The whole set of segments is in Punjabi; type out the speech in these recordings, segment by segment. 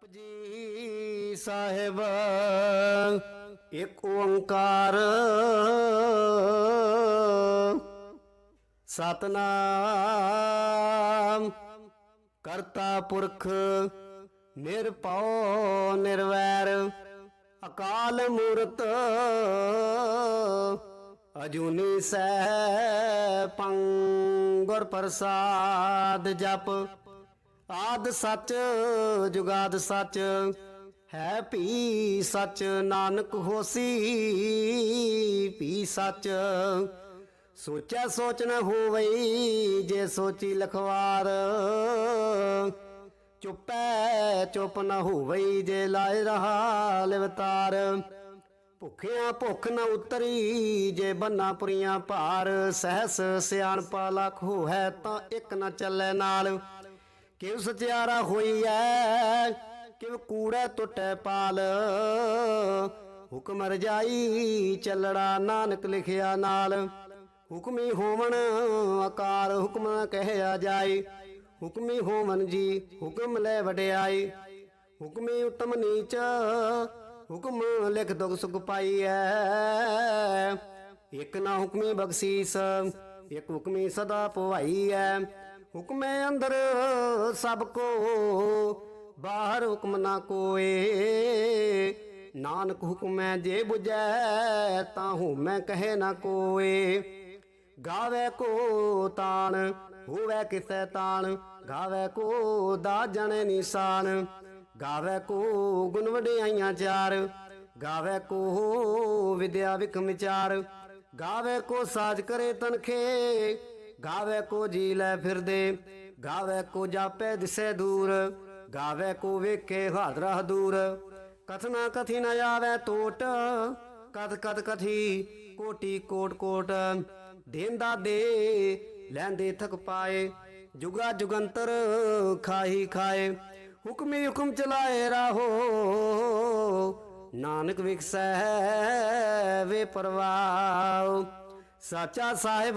जपजी साहेब एक ओंकार सतनाम करता पुरख निरभौ निर्वैर अकाल मूरत अजूनी सैभं गुर प्रसाद जप आद सच जुगाद सच है भी सच नानक होसी भी सच सोचा सोच न होवई जे सोची लखवार चुपै चुप न होवई जे लाए रहा लिवतार भुखिया भुख न उतरी जे बन्ना पुरिया भार सहस सियाणपा लख होवै तां एक न चलै नाल किव सचियारा होई है किव कूड़े टुटे पाल हुक्म रजाई चलड़ा नानक लिखिया नाल हुक्मी होवन अकार हुक्म न कहया जाए हुक्मी होवन जी हुक्म ले वड्याई हुक्मी उत्तम नीच हुक्म लिख दुख सुख पाई है एक ना हुक्मी बख्शीस एक हुक्मी सदा पवाई है हुक्मे अंदर सबको बाहर हुक्म ना कोए नानक हुक्मै जे बुझै ताहू मैं कहे ना कोए गावे को तान होवे किसै तान गावे को दा जने निशान गावे को गुण वड्याइयां चार गावे को विद्या विक्रम विचार गावे को साज करे तनखे गावे को जी लै फिर दे गावे को जापे दिसे दूर गावे को वेखे हादरा दूर कथना कथी न आवे टोट कद कद कथी कोटि कोट कोट देंदा दे लैंदे थक पाए जुगा जुगंतर खाही खाए हुक्मी हुक्म चलाए राहो नानक विकसै वे परवाह साचा साहिब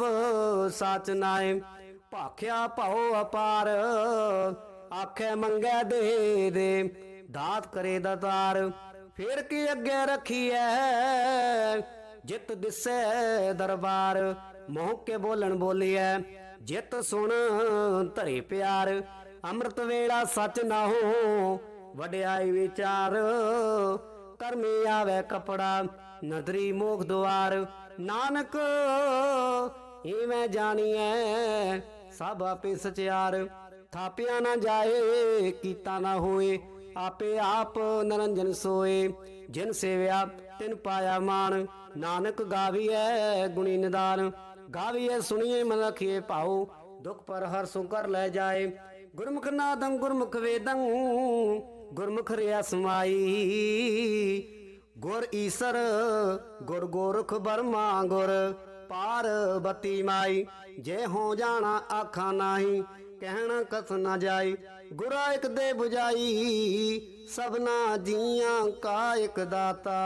सच नाए भाख्या भाओ अपार आखे मंगे दे दे दात करे दातार फिर की अगे रखी है जित दिसे दरबार मोह के बोलन बोलिए जित सुन धरे प्यार अमृत वेला सच ना हो वड्याई विचार कर्मी आवे कपड़ा नदरी मोख द्वार नानक इवें जानिए सब आपे सचियार थापिया ना जाए कीता ना होए आपे आप निरंजन सोए जिन सेव्या तिन पाया मान नानक गाविए गुणी निदान गाविए सुनिए मन रखिए पाओ दुख पर हर सु कर ले जाए गुरमुख नादं गुरमुख वेदं गुरमुख रिया समाई गुर ईसर गुर गोरख बर्मा गुर पार्वती माई जे हो जाना आखा नाही कहना कथ न जाई गुरा एक दे बुझाई सबना जिया का एक दाता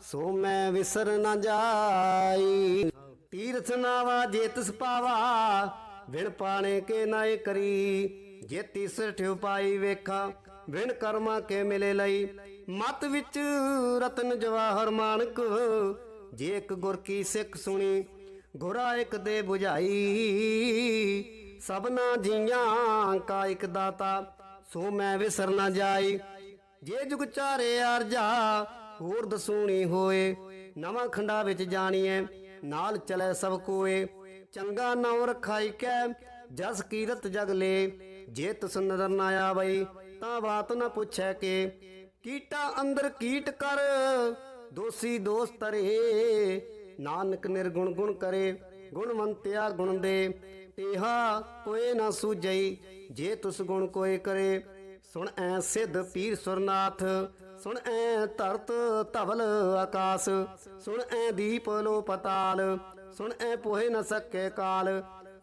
सो मैं विसर न जाई तीर्थ नावा जे तिस पावा विण पाने के नाय करी जे तीसर ठ्यू पाई वेखा विण कर्मा के मिले लई मत विच रतन जवाहर मानक जे एक गुर की सिख सुनी गुरा एक दे बुझाई सबना जिया का एक दाता सो मैं विसर न जाई जे जुग चारे आरजा होर दसूनी होए नवा खंडा विच जानिए नाल चले सब कोए चंगा नाम रखाई कै जस कीरत जग ले जे तुस नजर न आवई ता बात न पूछे के कीटा अंदर कीट कर दोषी दोष तरे नानक निर्गुण गुण करे गुणवंत्या गुण दे तेहा कोई न सूझई जे तुस गुण कोई करे सुन ऐ सिद्ध पीर सुरनाथ सुन ऐ धरत धवल आकाश सुन ऐ दीप लो पताल सुन ऐ पोहे न सके काल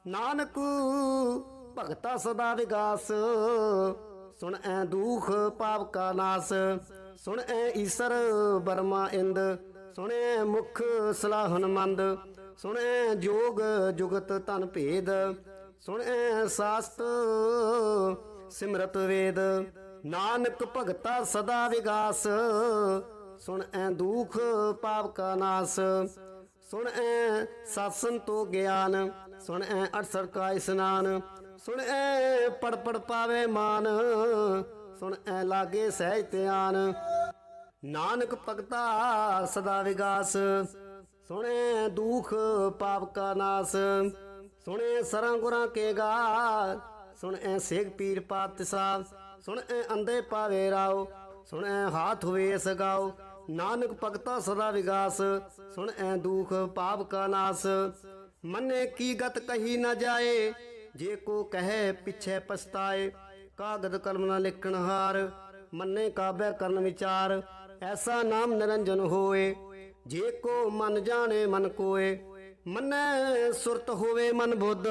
नानक भगता सदा विगास सुन ऐ दुख पाप का नाश सुन ऐ ईसर बर्मा इंद सुन ऐ मुख सलाहन मंद सुन ऐ जोग जुगत तन भेद सुन ऐ शास्त्र सिमरत वेद ਨਾਨਕ ਭਗਤਾ ਸਦਾ ਵਿਗਾਸ ਸੁਣ ਐ ਦੁਖ ਪਾਪ ਕਾ ਨਾਸ ਸੁਣ ਐ ਸਤ ਸੰਤੋ ਗਿਆਨ ਸੁਣ ਐ 68 ਕਾ ਇਸਨਾਨ ਸੁਣ ਐ ਪੜ ਪੜ ਪਾਵੇ ਮਾਨ ਸੁਣ ਐ ਲਾਗੇ ਸਹਿਜ ਧਿਆਨ ਨਾਨਕ ਭਗਤਾ ਸਦਾ ਵਿਗਾਸ ਸੁਣੇ ਦੁਖ ਪਾਪ ਕਾ ਨਾਸ ਸੁਣੇ ਸਰਾਂ ਗੁਰਾਂ ਕੇ ਗਾਲ ਸੁਣੇ ਸੇਖ ਪੀਰ ਪਾਤਸ਼ਾਹ ਸੁਣੇ ਅੰਦੇ ਪਾਵੇ ਰਾਓ ਸੁਣੇ ਹਾਥ ਹੋਵੇ ਸਗਾਓ ਨਾਨਕ ਭਗਤਾ ਸਦਾ ਵਿਗਾਸ ਸੁਣੇ ਦੁਖ ਪਾਪ ਕਾ ਨਾਸ ਮੰਨੇ ਕੀ ਗਤ ਕਹੀ ਨਾ ਜਾਏ ਜੇ ਕੋ ਕਹੇ ਪਿਛੇ ਪਛਤਾਏ ਕਾਗਦ ਕਲਮ ਨਾ ਲਿਖਣ ਹਾਰ ਮੰਨੇ ਕਾਬੈ ਕਰਨ ਵਿਚਾਰ ਐਸਾ ਨਾਮ ਨਿਰੰਜਨ ਹੋਏ ਜੇ ਕੋ ਮਨ ਜਾਣੇ ਮਨ ਕੋਏ ਮੰਨੇ ਸੁਰਤ ਹੋਵੇ ਮਨ ਬੁੱਧ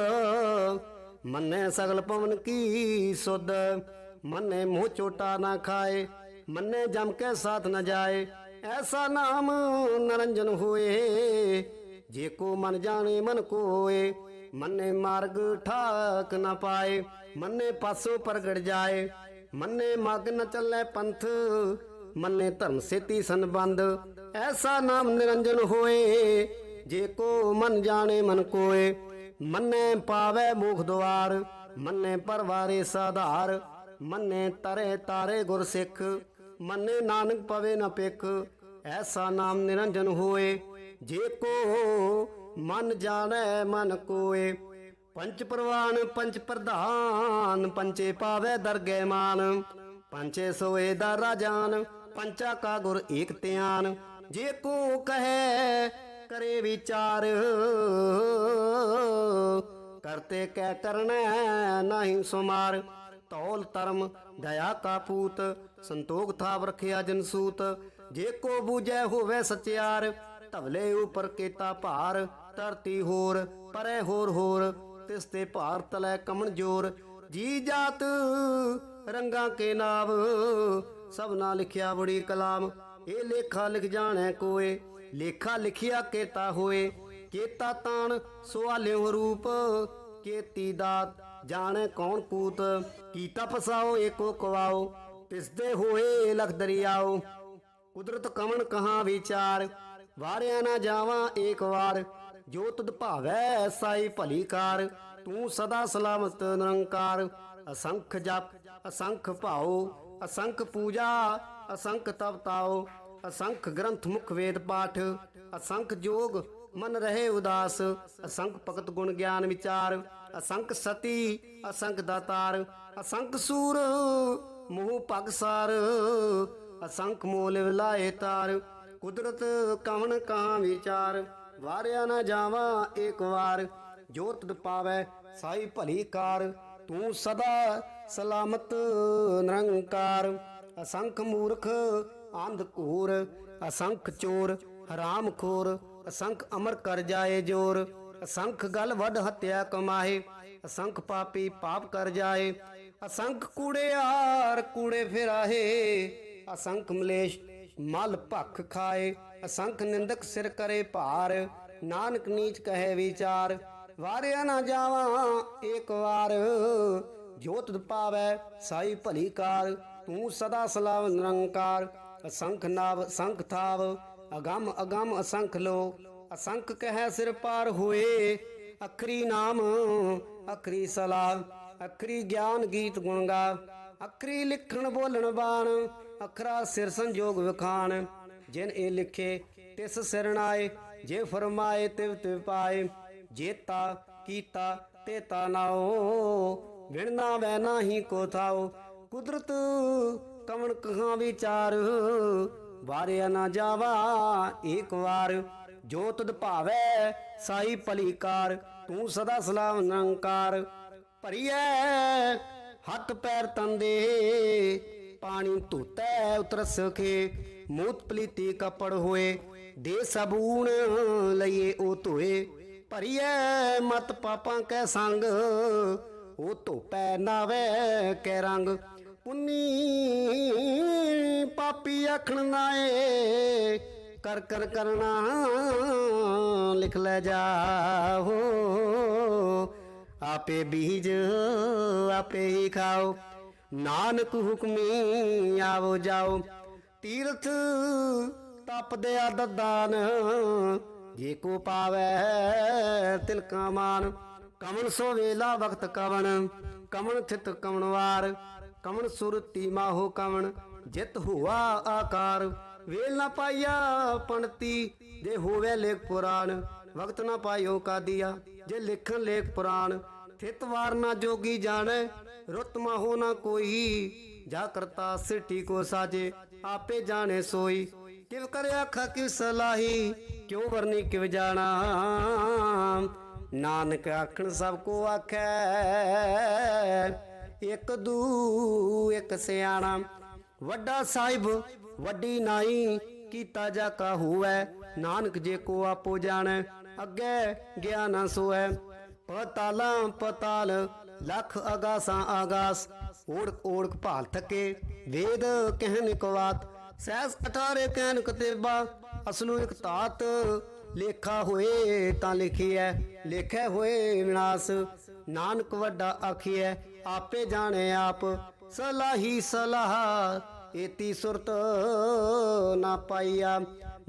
ਮੰਨੇ ਸਗਲ ਪਵਨ ਕੀ ਸੁਧ ਮੰਨੇ ਮੂੰਹ ਚੋਟਾ ਨਾ ਖਾਏ ਮੰਨੇ ਜਮ ਕੇ ਸਾਥ न जाए ऐसा नाम निरंजन होए जे को मन जाने मन कोए मन्ने मार्ग ठाक न पाए मन्ने पासों प्रगट जाए मन्ने मार्ग न चले पंथ मन्ने धर्म सेती संबंध ऐसा नाम निरंजन होए जे को मन जाने मन कोए मन्ने पावे मुख द्वार मन्ने परवारे साधार मन्ने तरे तारे गुर सिख मन्ने नानक पवे न पिख ऐसा नाम निरंजन होए जे को मन जाने मन कोए पंच प्रवान पंच प्रधान पंचे पावे दरगे मान पंचे सोए दारा जान पंचा का गुर एक त्यान जे को कहे करे विचार करते कै करना नहीं सुमार तौल तरम दया का पूत संतोख था रखिया जनसूत जे को बूझे होवे सचियार तवले ऊपर केता भार धरती होर परे होर तिसते भार तले कमन जोर जी जात रंगा के नाव सबना लिखिया बड़ी कलाम ए लेखा लिख जाने कोए लेखा लिखिया केता होए केता तान सुआल्यों रूप केती दात जाने कौन कूत कीता फसाओ एको कवाओ तिसदे होए लख दरियाओ कुदरत कमन कहाँ विचार वारिया ना जावा एक बार जो तुद भावै साई भली कार तू सदा सलामत निरंकार असंख जप असंख भाओ असंख पूजा असंख तप ताओ असंख ग्रंथ मुख वेद पाठ असंख जोग मन रहे उदास असंख भगत गुण ज्ञान विचार असंख सती असंख दातार असंख सूर मुँह पगसार असंख मोल विलाए तार कुदरत कवन कहाँ विचार वारिया न जावा एक बार जो तुद पावै साई भली कार तू सदा सलामत निरंकार असंख मूर्ख अंधकूर असंख चोर हराम खोर असंख अमर कर जाए जोर असंख गल वड हत्या कमाए असंख पापी पाप कर जाए असंख कूड़ेयार कूड़े फिराहे असंख मलेश मल भख खाए असंख निंदक सिर करे भार नानक नीच कहे विचार वारिया ना जावा एक बार जो तुद पावै साई भली कार तू सदा सलाम निरंकार असंख नाव असंख थाव अगम अगम असंख लो असंख कह सिर पार हुए अखरी नाम अखरी सलाह अखरी ज्ञान गीत गुण गा अखरी लिखण बोलन बाण अखरा सिर संजोग विखान जिन ए लिखे तिस सिरनाए जे फरमाए तिव तिव पाए जेता कीता तेता नाओ विणना वैना ही को थाओ कुदरत कवन कहाँ विचार वारिया ना जावा एक बार जो तुद भावै साई भली कार तू सदा सलाम निरंकार भरिए हथ पैर तंदे पानी धोतै उतर सके मूत पलीती कपड़ होए दे सबून लइए ओ धोए भरिए मत पापां कै संग ओ धोपै नावे कै रंग पुन्नी पापी आखण नाए कर कर करना लिख ले जाओ आपे बीज आपे ही खाओ ਨਾਨਕ ਹੁਕਮੀ ਆਵੋ ਜਾਓ। ਤੀਰਥ ਤਪਦੇ ਦਦਾਨ ਜੇ ਕੋ ਪਾਵੈ ਤਿਲਕਾ ਮਾਨ। ਕਮਨ ਸੋ ਵੇਲਾ ਵਕਤ ਕਵਣ ਕਮਨ ਥਿਤ ਕਵਣ ਵਾਰ। ਕਮਨ ਸੁਰਤੀ ਮਾਹੋ ਕਵਣ ਜਿਤ ਹੁਆ ਆਕਾਰ। ਵੇਲ ਨਾ ਪਾਈਆ ਪੰਡਤੀ ਜੇ ਹੋਵੇ ਲੇਖ ਪੁਰਾਣ। ਵਕਤ ਨਾ ਪਾਇਓ ਕਾਦੀਆ ਜੇ ਲਿਖਣ ਲੇਖ ਪੁਰਾਣ। ਥਿਤ ਵਾਰ ਨਾ ਜੋਗੀ ਜਾਣੈ ਰੁੱਤ ਮਾਹੋ ਨਾ ਕੋਈ। ਜਾ ਕਰਤਾ ਸਿੱਠੀ ਕੋ ਸਾਜੇ ਆਪੇ ਜਾਣੇ ਸੋਈ। ਕਿਵ ਕਰ ਆਖਾ ਕਿਵ ਸਲਾਹੀ ਕਿਉ ਵਰਨੀ ਕਿਵ ਜਾਣਾ। ਨਾਨਕ ਆਖਣ ਸਭ ਕੋ ਆਖੈ ਇੱਕ ਦੂ ਇੱਕ ਸਿਆਣਾ। ਵੱਡਾ ਸਾਹਿਬ ਵੱਡੀ ਨਾਈ ਕੀਤਾ ਜਾ ਕਾ ਹੋਵੈ। ਨਾਨਕ ਜੇ ਕੋ ਆਪੋ ਜਾਣੈ ਅੱਗੇ ਗਿਆ ਨਾ ਸੋਐ। ਪਤਾਲਾਂ ਪਤਾਲ ਲੱਖ ਆਗਾਸਾਂ ਆਗਾਸ। ਓੜਕ ਓੜਕ ਭਾਲ ਥਕੇ ਵੇਦ ਕਹਿਨ ਇਕ ਬਾਤ। ਸਹਿਸ 18 ਕਹਿਨ ਕਤੇਬਾ ਅਸਲੂ ਇਕ ਤਾਤ। ਲੇਖਾ ਹੋਏ ਤਾਂ ਲਿਖੀਐ ਲੇਖੈ ਹੋਏ ਵਿਨਾਸ਼। ਨਾਨਕ ਵੱਡਾ ਆਖੀਐ ਆਪੇ ਜਾਣੇ ਆਪ। ਸਲਾਹੀ ਸਲਾਹ ਏਤੀ ਸੁਰਤ ਨਾ ਪਾਈਆ।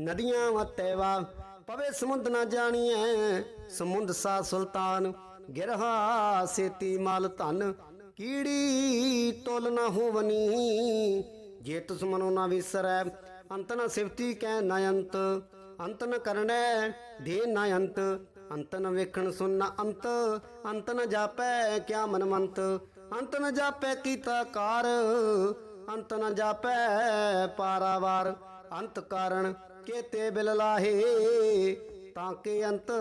ਨਦੀਆਂ ਮਤੈ ਵਾ ਪਵੇ ਸਮੁੰਦ ਨਾ ਜਾਣੀਐ। ਸਮੁੰਦ ਸਾ ਸੁਲਤਾਨ ਗਿਰਹਾ ਸੇਤੀ ਮਲ ਧਨ। ਕੀੜੀ ਤੁਲ ਨਾ ਹੋਵਨੀ ਜੇ ਤੁਸ ਮਨੋ ਨਾ ਵਿਸਰੈ। ਅੰਤ ਨ ਸਿਫਤੀ ਕਹਿ ਨ ਅੰਤ ਅੰਤ ਨ ਕਰਨੈ ਦੇ ਨ ਅੰਤ। ਅੰਤ ਨ ਵੇਖਣ ਸੁਨ ਅੰਤ ਅੰਤ ਨ ਜਾਪੈ ਕਿਆ ਮਨ ਮੰਤ। ਅੰਤ ਨ ਜਾਪੈ ਕੀਤਾ ਕਾਰ ਅੰਤ ਨ ਜਾਪੈ ਪਾਰਾਵਾਰ। ਅੰਤ ਕਾਰਨ ਕੇਤੇ ਬਿਲ ਲਾਹੇ ਤਾਂ ਕਿ ਅੰਤ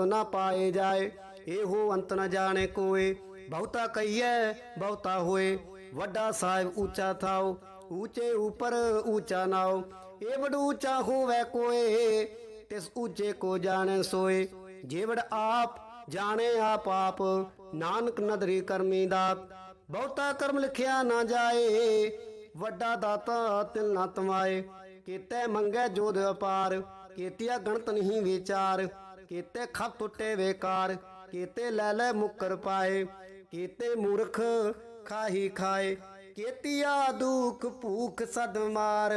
ਨਾ ਪਾਏ ਜਾਏ। ਇਹੋ ਅੰਤ ਨ ਜਾਣੇ ਕੋਏ ਬਹੁਤਾ ਕਹੀਐ ਬਹੁਤਾ ਹੋਏ। ਵੱਡਾ ਸਾਹਿਬ ਉੱਚਾ ਥਾਓ ਊਚੇ ਉਪਰ ਊਚਾ ਨਾਓ। ਇਹ ਵਡ ਊਚਾ ਹੋਵੇ ਕੋਏ ਤਿਸ ਊਚੇ ਕੋ ਜਾਣੇ ਸੋਏ। ਜੇਵੜ ਆਪ ਜਾਣੇ ਆਪ ਆਪ ਨਾਨਕ ਨਦਰੀ ਕਰਮੀ ਦਾਤ। ਬਹੁਤਾ ਕਰਮ ਲਿਖਿਆ ਨਾ ਜਾਏ ਵੱਡਾ ਦਾਤਾ ਤਿਲ ਨਾ ਤਮਾਏ। ਕੀਤੇ ਮੰਗੈ ਜੋਧ ਅਪਾਰ ਕੀਤਿਆ ਗਣਤ ਨਹੀਂ ਵਿਚਾਰ। ਕੀਤੇ ਖਪ ਟੁੱਟੇ ਵੇਕਾਰ ਕੀਤੇ ਲੈ ਲੈ ਮੁਕਰ ਪਾਏ। ਕੀਤੇ ਮੂਰਖ ਖਾਹੀ ਖਾਏ ਕੀਤਿਆ ਦੁਖ ਭੂਖ ਸਦ ਮਾਰ।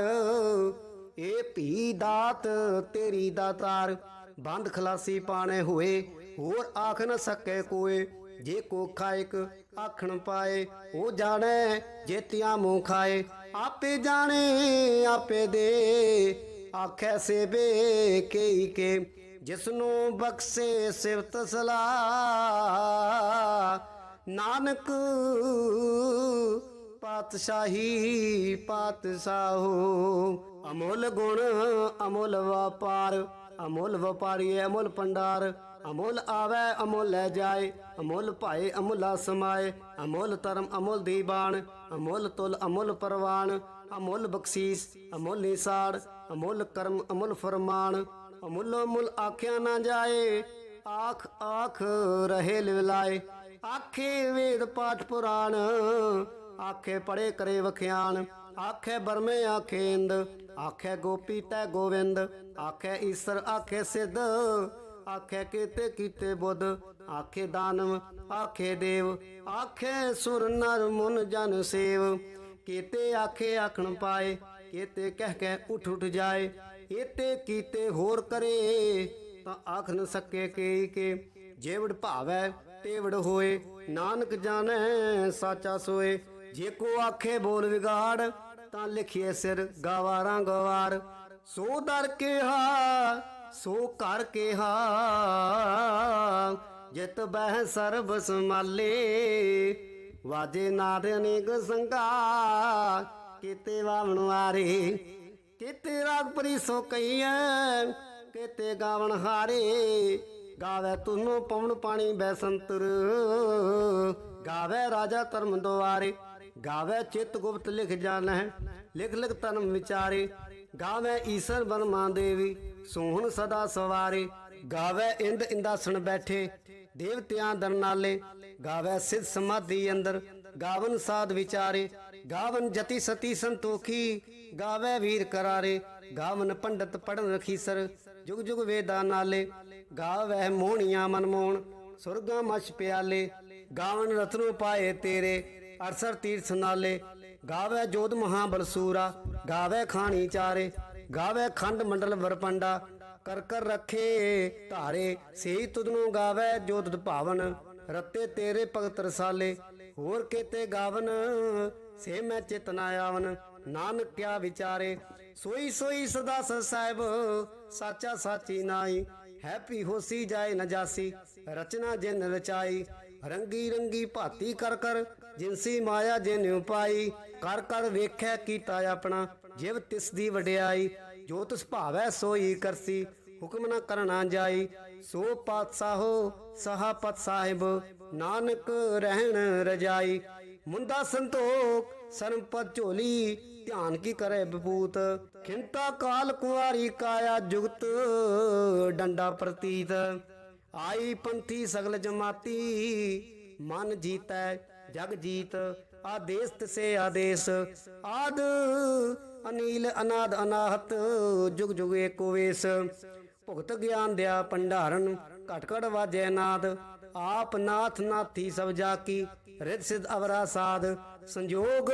ਇਹ ਭੀ ਦਾਤ ਤੇਰੀ ਦਾਤਾਰ। ਬੰਦ ਖਲਾਸੀ ਪਾਣੇ ਹੋਏ ਹੋਰ ਆਖ ਨ ਸਕੇ ਕੋਏ। ਜੇ ਕੋ ਖਾਇਕ ਆਖਣ ਪਾਏ ਉਹ ਜਾਣੈ ਜੇਤਿਆਂ ਮੂੰਹ ਖਾਏ। ਆਪੇ ਜਾਣੇ ਆਪੇ ਦੇ ਆਖੈ ਸੇਬੇ ਕਈ ਕੇ। ਜਿਸਨੂੰ ਬਖਸ਼ੇ ਸਿਫਤ ਸਲਾਹ ਨਾਨਕ ਪਾਤਸ਼ਾਹੀ ਪਾਤਸ਼ਾਹੋ। ਅਮੁੱਲ ਗੁਣ ਅਮੁੱਲ ਵਪਾਰ ਅਮੁੱਲ ਵਪਾਰੀ ਅਮੁੱਲ ਭੰਡਾਰ। ਅਮੁੱਲ ਆਵੈ ਅਮੁੱਲ ਲੈ ਜਾਏ ਅਮੁੱਲ ਭਾਏ ਅਮੁੱਲਾ ਸਮਾਏ। ਅਮੁੱਲ ਧਰਮ ਅਮੁੱਲ ਦੀਵਾਨ ਅਮੁੱਲ ਤੁਲ ਅਮੁੱਲ ਪਰਵਾਨ। ਅਮੁੱਲ ਬਖਸ਼ੀਸ ਅਮੁੱਲ ਨਿਸਾੜ ਅਮੁੱਲ ਕਰਮ ਅਮੁੱਲ ਫਰਮਾਨ। ਅਮੁੱਲ ਮੁੱਲ ਆਖਿਆ ਨਾ ਜਾਏ ਆਖ ਆਖ ਰਹੇ ਲਿਵਲਾਏ। ਆਖੇ ਵੇਦ ਪਾਠ ਪੁਰਾਣ ਆਖੇ ਪੜੇ ਕਰੇ ਵਖਿਆਨ। ਆਖੇ ਬਰਮੇ ਆਖੇ ਇੰਦ ਆਖੇ ਗੋਪੀ ਤੈ ਗੋਵਿੰਦ। ਆਖੇ ਈਸਰ ਆਖੇ ਸਿੱਧ ਆਖੇ ਕੀਤੇ ਕੀਤੇ ਬੁੱਧ। ਆਖੇ ਦਾਨਵ ਆਖੇ ਦੇਵ ਆਖੇ ਸੁਰ ਨਰ ਮੁਨ ਜਨ ਸੇਵ। ਕੀਤੇ ਆਖੇ ਆਖਣ ਪਾਏ ਕੀਤੇ ਕਹਿ ਕੇ ਉਠ ਉਠ ਜਾਏ। ਏਤੇ ਕੀਤੇ ਹੋਰ ਕਰੇ ਤਾਂ ਆਖ ਨ ਸਕੇ ਕੇ। ਜੇਵੜ ਭਾਵੈ ਤੇਵੜ ਹੋਏ ਨਾਨਕ ਜਾਣੈ ਸਾਚਾ ਸੋਏ। ਜੇ ਕੋ ਆਖੇ ਬੋਲ ਵਿਗਾੜ ਤਾਂ ਲਿਖੀਏ ਸਿਰ ਗਵਾਰਾਂ ਗਵਾਰ। ਸੋ ਦਰ ਕਿਹਾ ਸੋ ਘਰ ਕਿਹਾ ਜਿਤ ਬਹਿ ਸਰਬ ਸੰਭਾਲੇ। ਵਾਜੇ ਨਾਦ ਅਨੇਕ ਸੰਗਾ ਕੀਤੇ ਵਾਵਣ ਵਾਰੇ। ਕੀਤੇ ਰਾਗ ਪਰੀ ਸੋ ਕਈਐ ਕੀਤੇ ਗਾਵਣ ਹਾਰੇ। ਗਾਵੇ ਤੁਨੋ ਪਵਨ ਪਾਣੀ ਬੈਸੰਤਰ ਗਾਵੇ ਰਾਜਾ ਧਰਮ ਦੁਆਰੇ। ਗਾਵੇ ਚਿਤ ਗੁਪਤ ਲਿਖ ਜਾਣੈ ਲਿਖ ਲਿਖ ਧਰਮ ਵਿਚਾਰੇ। ਗਾਵੇ ਈਸਰ ਬਰਮਾ ਦੇਵੀ ਸੋਹਣ ਸਦਾ ਸਵਾਰੇ। ਗਾਵੇ ਇੰਦ ਇੰਦਾਸਣ ਬੈਠੇ ਦੇਵਤਿਆਂ ਦਰਨਾਲੇ। ਗਾਵੇ ਸਿਧ ਸਮਾਧੀ ਅੰਦਰ ਗਾਵਨ ਸਾਧ ਵਿਚਾਰੇ। ਗਾਵਨ ਜਤੀ ਸਤੀ ਸੰਤੋਖੀ ਗਾਵੇ ਵੀਰ ਕਰਾਰੇ। ਗਾਵਨ ਪੰਡਤ ਪੜਨ ਰਖੀਸਰ ਜੁਗ ਜੁਗ ਵੇਦਾਂ ਨਾਲੇ। ਗਾਵੇ ਮੋਹਣੀਆਂ ਮਨਮੋਹਣ ਸੁਰਗਾਂ ਮਛ ਪਿਆਲੇ। ਗਾਵਨ ਰਤਨੋ ਪਾਏ ਤੇਰੇ 68 ਤੀਰਥ ਨਾਲੇ। ਗਾਵੇ ਜੋਧ ਮਹਾਬਲਸੂਰਾ, ਗਾਵੇ ਖਾਣੀ ਚਾਰੇ, ਗਾਵੇ ਖੰਡ ਮੰਡਲ ਵਰਪੰਡਾ, ਕਰ ਕਰ ਰੱਖੇ ਧਾਰੇ। ਸਹੀ ਤੁਧਨੂੰ ਗਾਵੇ ਜੋਤ ਭਾਵਨ, ਰਤੇ ਤੇਰੇ ਭਗਤ ਰਸਾਲੇ। ਹੋਰ ਕੇਤੇ ਗਾਵਨ, ਸੇ ਮੈਂ ਚਿਤ ਨਾ ਆਵਨ, ਨਾਨਕ ਕਿਆ ਵਿਚਾਰੇ। ਸੋਈ ਸੋਈ ਸਦਾ ਸਾਹਿਬ, ਸਾਚਾ ਸਾਚੀ ਨਾਈ। ਹੈਪੀ ਹੋਸੀ ਜਾਏ ਨ ਜਾਸੀ, ਰਚਨਾ ਜਿਨ ਰਚਾਈ। ਰੰਗੀ ਰੰਗੀ ਭਾਤੀ ਕਰ ਕਰ, ਜਿਨਸੀ ਮਾਇਆ ਜਿਨ ਉਪਾਈ। ਕਰ ਕਰ ਵੇਖੈ ਕੀਤਾ ਆਪਣਾ, ਜਿਵ ਤਿਸ ਦੀ ਵਡਿਆਈ। ਜੋ ਤਿਸ ਭਾਵੈ ਸੋਈ ਕਰਸੀ, ਹੁਕਮ ਨਾ ਕਰਨਾ ਜਾਈ। ਸੋ ਪਾਤਸ਼ਾਹੋ ਸਹਾਪਤ ਸਾਹਿਬ, ਨਾਨਕ ਰਹਿਣ ਰਜਾਈ। ਮੁੰਦਾ ਸੰਤੋਖ ਸਰਮਪਦ ਝੋਲੀ, ਧਿਆਨ ਕੀ ਕਰੇ ਵਿਭੂਤ। ਖਿੰਤਾ ਕਾਲ ਕੁਆਰੀ ਕਾਇਆ ਜੁਗਤ, ਡੰਡਾ ਪ੍ਰਤੀਤ। ਆਈ ਪੰਥੀ ਸਗਲ ਜਮਾਤੀ, ਮਨ ਜੀਤੈ ਜਗ ਜੀਤ। ਆਦੇਸ ਤਿਸੇ ਆਦੇਸ, ਆਦ ਅਨੀਲ ਅਨਾਦ ਅਨਾਹਤ, ਜੁਗ ਜੁਗ ਏਕੋ ਵੇਸ। ਭੁਗਤ ਗਿਆਨ ਦਿਆ ਭੰਡਾਰਨ, ਘਟ ਘਟ ਵਾਜੈ ਨਾਦ। ਆਪ ਨਾਥ ਨਾਥੀ ਸਭ ਜਾ ਕੀ, ਰਿਦ ਸਿਧ ਅਵਰਾ ਸਾਧ। ਸੰਜੋਗ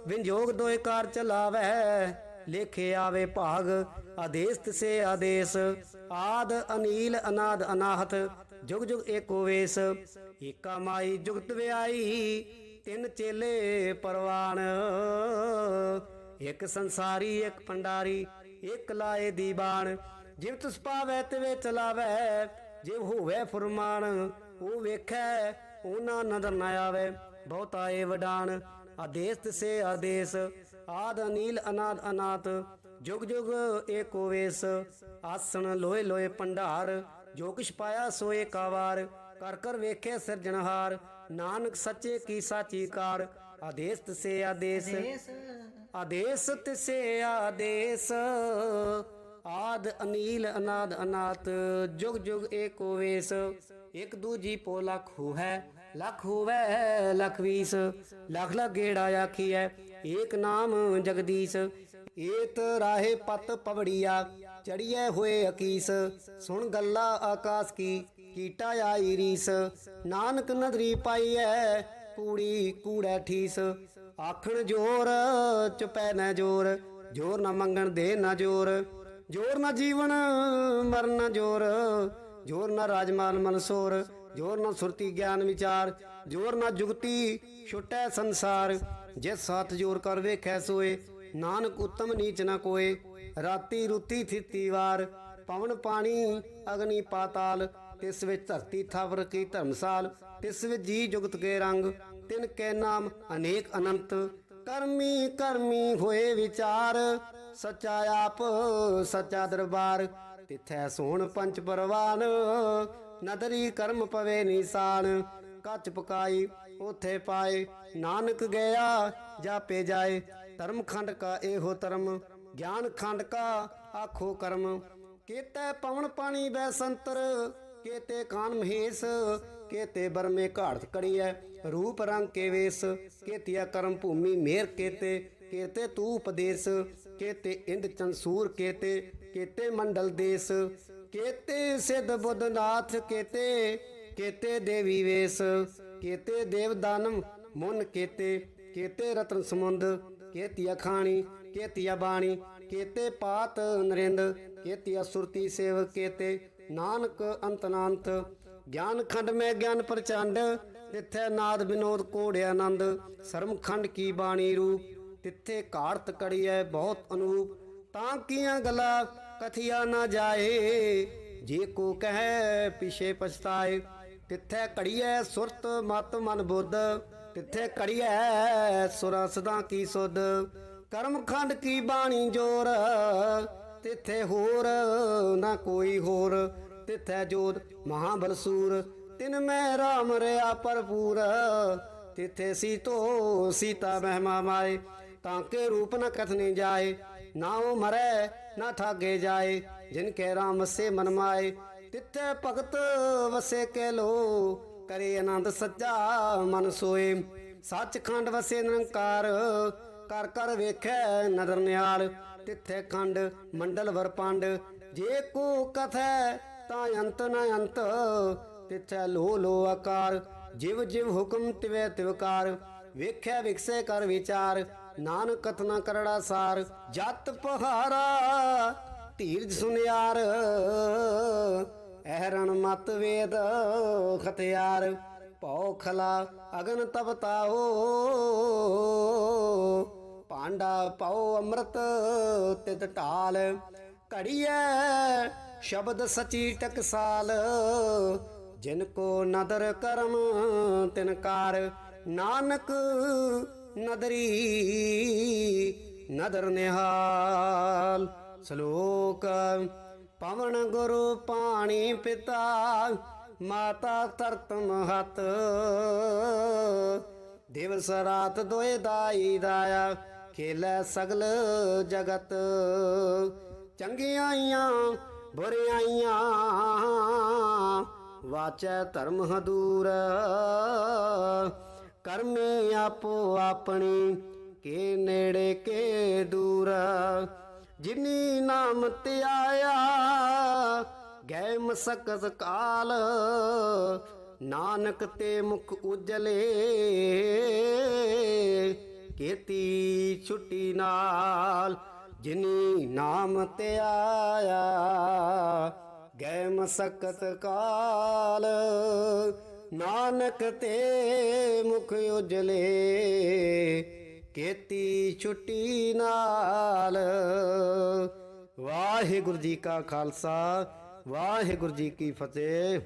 ਵਿੰਜੋਗ ਦੋਇ ਕਾਰ ਚਲਾਵੈ, ਲੇਖੇ ਆਵੇ ਭਾਗ। ਆਦੇਸ ਤਿਸੇ ਆਦੇਸ, ਆਦ ਅਨੀਲ ਅਨਾਦ ਅਨਾਹਤ, ਜੁਗ ਜੁਗ ਏਕੋ ਵੇਸ। ਏਕਾ ਮਾਈ ਜੁਗਤ ਵਿਆਈ, ਤਿੰਨ ਚੇਲੇ ਪਰਵਾਨ। ਇੱਕ ਸੰਸਾਰੀ ਇੱਕ ਭੰਡਾਰੀ, ਇੱਕ ਲਾਏ ਦੀ ਬਾਣ। ਜਿਵ ਤਿਸ ਪਾਵੈ ਤਿਵੇਂ ਚਲਾਵੈ, ਜਿਵ ਹੋਵੇ ਫੁਰਮਾਨ। ਉਹ ਵੇਖੈ ਉਹਨਾਂ ਨਦਰ ਨ ਆਵੇ, ਬਹੁਤਾ ਏ ਵਡਾਣ। ਆਦੇਸ ਤਿਸੇ ਆਦੇਸ, ਆਦ ਅਨੀਲ ਅਨਾਦ ਅਨਾਤ, ਜੁਗ ਜੁਗ ਏਕੋ ਵੇਸ। ਆਸਣ ਲੋਏ ਲੋਏ ਭੰਡਾਰ, ਜੋ ਕਿਛ ਪਾਇਆ ਸੋਏ ਕਾਵਾਰ। ਕਰ ਕਰ ਵੇਖੇ ਸਿਰਜਣਹਾਰ, ਨਾਨਕ ਸੱਚੇ ਕੀ ਸਾਚੀ ਕਾਰ। ਆਦੇਸ ਤਿਸੇ ਆਦੇਸ, ਆਦੇਸ ਤਿਸੇ ਆਦੇਸ, ਆਦ ਅਨੀਲ ਅਨਾਦ ਅਨਾਤ, ਜੁਗ ਜੁਗ ਏਕੋ ਵੇਸ। ਇੱਕ ਦੂਜੀ ਪੋ ਲੱਖ ਹੋਵੈ, ਲੱਖ ਹੋਵੈ ਲੱਖ ਵੀਸ। ਲੱਖ ਲੱਖ ਗੇੜਾ ਆਖੀਐ, ਏਕ ਨਾਮ ਜਗਦੀਸ਼। ਏਤ ਰਾਹੇ ਪਤ ਪਵੜੀਆ, ਚੜੀਐ ਹੋਏ ਅਕੀਸ। ਸੁਣ ਗੱਲਾ ਆਕਾਸ ਕੀ, ਕੀਟਾ ਆਈ ਰੀਸ। ਨਾਨਕ ਨਦਰੀ ਪਾਈਐ, ਕੂੜੀ ਕੂੜੈ ਠੀਸ। ਆਖਣ ਜੋਰ ਚੁਪੈ ਨ ਜੋਰ, ਜੋਰ ਨਾ ਮੰਗਣ ਦੇ ਨਾ ਜੋਰ। ਜੋਰ ਨਾ ਜੀਵਨ ਮਰਨ ਨਾ ਜੋਰ, ਜੋਰ ਨਾ ਰਾਜਮਾਨ ਮਨਸੋਰ। ਜੋਰ ਨਾ ਸੁਰਤੀ ਗਿਆਨ ਵਿਚਾਰ, ਜੋਰ ਨਾ ਜੁਗਤੀ ਛੁਟੈ ਸੰਸਾਰ। ਜਿਸ ਸਾਥ ਜੋਰ ਕਰ ਵੇਖੈ ਸੋਏ, ਨਾਨਕ ਉਤਮ ਨੀਚ ਨਾ ਕੋਏ। ਰਾਤੀ ਰੁਤੀ ਥਿਤੀ ਵਾਰ, ਪਵਨ ਪਾਣੀ ਅਗਨੀ ਪਾਤਾਲ। ਤਿਸ ਵਿੱਚ ਧਰਤੀ ਥਾਵਰ ਕੀ ਧਰਮਸਾਲ, ਤਿਸ ਵਿੱਚ ਜੀ ਜੁਗਤ ਕੇ ਰੰਗ। ਤਿਨ ਕੇ ਨਾਮ ਅਨੇਕ ਅਨੰਤ, ਕਰਮੀ ਕਰਮੀ ਹੋਏ ਵਿਚਾਰ। ਸੱਚਾ ਆਪ ਸੱਚਾ ਦਰਬਾਰ, ਤਿਥੈ ਸੋਹਣ ਪੰਚ ਪਰਵਾਨ। ਨਦਰੀ ਕਰਮ ਪਵੇ ਨਿਸ਼ਾਨ, ਕੱਚ ਪਕਾਈ ਉਥੇ ਪਾਏ। ਨਾਨਕ ਗਿਆ ਜਾਪੇ ਜਾਏ, ਧਰਮ ਖੰਡ ਕਾ ਇਹੋ ਧਰਮ। ਗਿਆਨ ਖੰਡ ਕਾ ਆਖੋ ਕਰਮ। ਕੇਤੇ ਪਵਨ ਪਾਣੀ ਬੈ ਸੰਤਰ, ਕੇਤੇ ਕਾਨ ਮਹੇਸ਼। ਕੇਤੇ ਬਰਮੇ ਘਾੜਤ ਕੜੀਐ, ਰੂਪ ਰੰਗ ਕੇ ਵੇਸ। ਕੇਤਿਆ ਕਰਮ ਭੂਮੀ ਮੇਰ ਕੇਤੇ, ਕੇਤੇ ਤੂ ਉਪਦੇਸ। ਕੇਤੇ ਇੰਦ ਚੰਸੂਰ ਕੇਤੇ, ਕੇਤੇ ਮੰਡਲ ਦੇਸ। ਕੇਤੇ ਸਿੱਧ ਬੁੱਧ ਨਾਥ ਕੇਤੇ, ਕੇਤੇ ਦੇਵੀ ਵੇਸ। ਕੇਤੇ ਦੇਵ ਦਾਨਮ ਮੁਨ ਕੇਤੇ, ਕੇਤੇ ਰਤਨ ਸਮੁੰਦ। ਕੇਤਿਆ ਖਾਣੀ ਕੇਤਿਆ ਬਾਣੀ, ਕੇਤੇ ਪਾਤ ਨਰਿੰਦ। ਕੇਤਿਆ ਸੁਰਤੀ ਸੇਵ ਕੇਤੇ, ਨਾਨਕ ਅੰਤਨਾੰਤ। ਗਿਆਨ ਖੰਡ ਮੈਂ ਗਿਆਨ ਪ੍ਰਚੰਡ, ਤਿੱਥੇ ਨਾਦ ਵਿਨੋਦ ਕੋੜ ਆਨੰਦ। ਸਰਮ ਖੰਡ ਕੀ ਬਾਣੀ ਰੂਪ, ਤਿੱਥੇ ਘਾੜਤ ਕੜੀਐ ਬਹੁਤ ਅਨੂਪ। ਤਾਂ ਕੀਆਂ ਗਲਾ ਕਥਿਆ ਨਾ ਜਾਏ, ਜੇ ਕੋ ਕਹੈ ਪਿਛੇ ਪਛਤਾਏ। ਤਿੱਥੇ ਘੜੀਐ ਸੁਰਤ ਮਤ ਮਨ ਬੁੱਧ, ਤਿੱਥੇ ਘੜੀਐ ਸੁਰਾਂ ਸਦਾ ਕੀ ਸੁਧ। ਕਰਮ ਖੰਡ ਕੀ ਬਾਣੀ ਜੋਰ, ਤਿੱਥੇ ਹੋਰ ਨਾ ਕੋਈ ਹੋਰ। ਤਿੱਥੈ ਜੋਤ ਮਹਾਬਲਸੂਰ, ਤਿਨ ਮੈਂ ਰਾਮ ਰਿਆ ਭਰਪੂਰ। ਤਿੱਥੇ ਸੀਤੋ ਸੀਤਾ ਮਹਿਮਾ ਮਾਏ, ਤਾਂ ਕੇ ਰੂਪ ਨ ਕਥਨੇ ਜਾਏ। ਨਾ ਉਹ ਮਰੈ ਨਾ ਠਾਗੇ ਜਾਏ, ਜਿਨ ਕੇ ਰਾਮ ਵਸੇ ਮਨ ਮਾਏ। ਤਿੱਥੇ ਭਗਤ ਵਸੇ ਕੇ ਲੋ, ਕਰੇ ਆਨੰਦ ਸੱਚਾ ਮਨ ਸੋਏ। ਸੱਚਖੰਡ ਵਸੇ ਨਿਰੰਕਾਰ, ਕਰ ਕਰ ਵੇਖੈ ਨਦਰ ਨਿਆਲ। ਤਿੱਥੇ ਖੰਡ ਮੰਡਲ ਵਰਪੰਡ, ਜੇ ਕੋ ਕਥੈ ਤਾਂ ਅੰਤ ਨ ਅੰਤ। ਤਿੱਥੈ ਲੋ ਲੋ ਆਕਾਰ, ਜਿਵ ਜਿਵ ਹੁਕਮ ਤਿਵੈ ਤਿਵਕਾਰ। ਵੇਖਿਆ ਵਿਕਸੇ ਕਰ ਵਿਚਾਰ, ਨਾਨਕ ਕਥਨਾ ਕਰੜਾ ਸਾਰ। ਜਤ ਪਹਾਰਾ ਧੀਰਜ ਸੁਨਿਆਰ, ਅਹਰਣ ਮਤ ਵੇਦ ਖਤਿਆਰ। ਭਉ ਖਲਾ ਅਗਨ ਤਪਤਾਓ, ਭਾਂਡਾ ਪਾਓ ਅੰਮ੍ਰਿਤ ਤਿਤ ਢਾਲ। ਘੜੀਐ ਸ਼ਬਦ ਸਚੀ ਟਕਸਾਲ, ਜਿਨ ਕੋ ਨਦਰ ਕਰਮ ਤਿਨਕਾਰ। ਨਾਨਕ ਨਦਰੀ ਨਦਰ ਨਿਹਾਲ। ਸ਼ਲੋਕ। ਪਵਨ ਗੁਰੂ ਪਾਣੀ ਪਿਤਾ, ਮਾਤਾ ਧਰਤ ਮਹਤ। ਦਿਵਸ ਰਾਤ ਦੋਇ ਦਾਈ ਦਾਇਆ, ਖੇਲੈ ਸਗਲ ਜਗਤ। ਚੰਗਿਆਈਆਂ ਬੁਰਿਆਈਆਂ, ਵਾਚੈ ਧਰਮ ਹਦੂਰ। ਕਰਮੀ ਆਪੋ ਆਪਣੀ, ਕੇ ਨੇੜੇ ਕੇ ਦੂਰ। ਜਿਨੀ ਨਾਮ ਧਿਆਇਆ, ਗਏ ਮਸਕਤ ਕਾਲ। ਨਾਨਕ ਤੇ ਮੁਖ ਉਜਲੇ, ਕੀਤੀ ਛੁੱਟੀ ਨਾਲ। ਜਿਨੀ ਨਾਮ ਧਿਆਇਆ, ਗਏ ਮਸਕਤ ਕਾਲ। ਨਾਨਕ ਤੇ ਮੁਖ ਉਜਲੇ, ਕੀਤੀ ਛੁੱਟੀ ਨਾਲ। ਵਾਹਿਗੁਰੂ ਜੀ ਕਾ ਖਾਲਸਾ, ਵਾਹਿਗੁਰੂ ਜੀ ਕੀ ਫਤਿਹ।